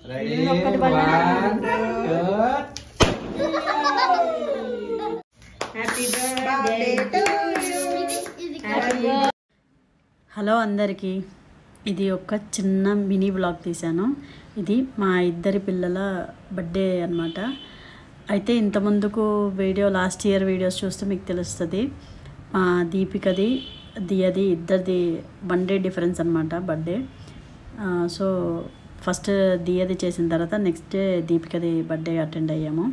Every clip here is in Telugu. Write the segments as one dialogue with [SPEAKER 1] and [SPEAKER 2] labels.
[SPEAKER 1] Ready 1 2 happy birthday to you happy. Hello అందరికీ, ఇది ఒక చిన్న మినీ వ్లాగ్ తీశాను. ఇది మా ఇద్దరి పిల్లల బర్త్డే అన్నమాట. అయితే ఇంతకుముందుకు వీడియో లాస్ట్ ఇయర్ వీడియోస్ చూస్తే మీకు తెలుస్తుంది. మా దీపికది దియది ఇద్దరిది 1 డే డిఫరెన్స్ అనమాట బర్త్డే. సో ఫస్ట్ దియది చేసిన తర్వాత నెక్స్ట్ డే దీపికది బర్త్డే అటెండ్ అయ్యాము.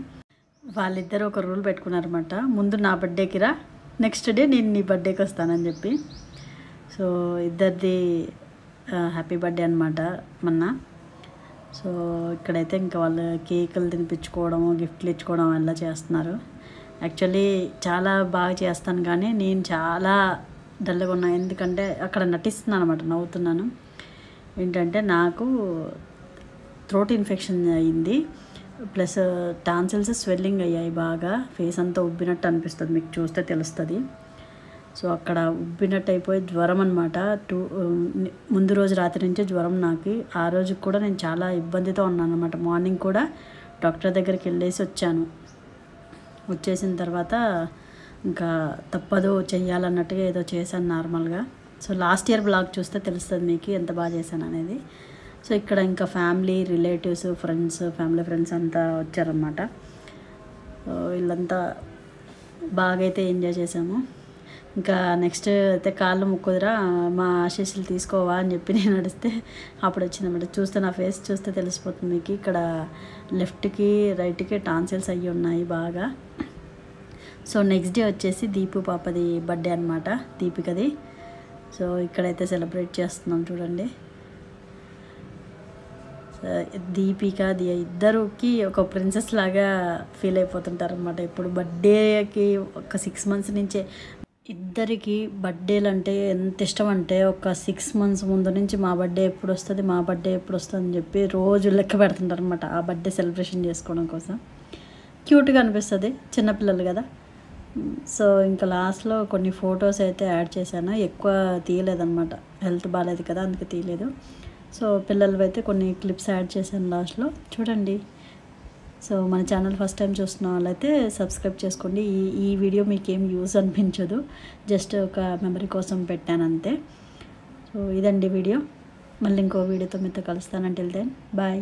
[SPEAKER 1] వాళ్ళిద్దరూ ఒక రూల్ పెట్టుకున్నారన్నమాట, ముందు నా బర్త్డేకి రా, నెక్స్ట్ డే నేను నీ బర్త్డేకి వస్తానని చెప్పి. సో ఇద్దరిది హ్యాపీ బర్త్డే అనమాట మొన్న. సో ఇక్కడైతే ఇంకా వాళ్ళు కేకులు తినిపించుకోవడము, గిఫ్ట్లు ఇచ్చుకోవడం అలా చేస్తున్నారు. యాక్చువల్లీ చాలా బాగా చేస్తాను, కానీ నేను చాలా డల్గా ఉన్నాను. ఎందుకంటే అక్కడ నటిస్తున్నాను అనమాట, నవ్వుతున్నాను. ఏంటంటే నాకు థ్రోట్ ఇన్ఫెక్షన్ అయింది, ప్లస్ టాన్సిల్స్ స్వెల్లింగ్ అయ్యాయి బాగా. ఫేస్ అంతా ఉబ్బినట్టు అనిపిస్తుంది, మీకు చూస్తే తెలుస్తుంది. సో అక్కడ ఉబ్బినట్టు అయిపోయి జ్వరం అనమాట. ముందు రోజు రాత్రి నుంచే జ్వరం నాకు. ఆ రోజు కూడా నేను చాలా ఇబ్బందితో ఉన్నాను అనమాట. మార్నింగ్ కూడా డాక్టర్ దగ్గరికి వెళ్ళేసి వచ్చేసిన తర్వాత ఇంకా తప్పదు చెయ్యాలన్నట్టుగా ఏదో చేశాను నార్మల్గా. సో లాస్ట్ ఇయర్ బ్లాగ్ చూస్తే తెలుస్తుంది మీకు ఎంత బాగా చేశాను అనేది. సో ఇక్కడ ఇంకా ఫ్యామిలీ, రిలేటివ్స్, ఫ్యామిలీ ఫ్రెండ్స్ అంతా వచ్చారన్నమాట. వీళ్ళంతా బాగా అయితే ఎంజాయ్ చేసాము. ఇంకా నెక్స్ట్ అయితే కాళ్ళు ముక్కుదురా మా ఆశీస్సులు తీసుకోవా అని చెప్పి నేను నడిస్తే అప్పుడు వచ్చిందన్నమాట. చూస్తే నా ఫేస్ చూస్తే తెలిసిపోతుంది మీకు. ఇక్కడ లెఫ్ట్కి రైట్కి టాన్సిల్స్ అయ్యి ఉన్నాయి బాగా. సో నెక్స్ట్ డే వచ్చేసి దీపు పాపది బర్త్డే అనమాట, దీపికది. సో ఇక్కడైతే సెలబ్రేట్ చేస్తున్నాం చూడండి. దీపిక దియ ఇద్దరికి ఒక ప్రిన్సెస్ లాగా ఫీల్ అయిపోతుంటారు అనమాట. ఇప్పుడు బర్త్డేకి ఒక 6 months నుంచే ఇద్దరికి బర్త్డేలు అంటే ఎంత ఇష్టం అంటే, ఒక 6 months ముందు నుంచి మా బర్త్డే ఎప్పుడు వస్తుంది అని చెప్పి రోజు లెక్క పెడుతుంటారు అనమాట, ఆ బర్త్డే సెలబ్రేషన్ చేసుకోవడం కోసం. క్యూట్గా అనిపిస్తుంది, చిన్నపిల్లలు కదా. సో ఇంకా లాస్ట్లో కొన్ని ఫొటోస్ అయితే యాడ్ చేశాను, ఎక్కువ తీయలేదన్నమాట, హెల్త్ బాగాలేదు కదా అందుకే తీయలేదు. సో పిల్లలు అయితే కొన్ని క్లిప్స్ యాడ్ చేశాను లాస్ట్లో, చూడండి. సో మన ఛానల్ ఫస్ట్ టైం చూస్తున్న వాళ్ళైతే సబ్స్క్రైబ్ చేసుకోండి. ఈ వీడియో మీకు ఏం యూస్ అనిపించదు, జస్ట్ ఒక మెమరీ కోసం పెట్టాను అంతే. సో ఇదండి వీడియో. మళ్ళీ ఇంకో వీడియోతో మీతో కలుస్తాను. Until then bye.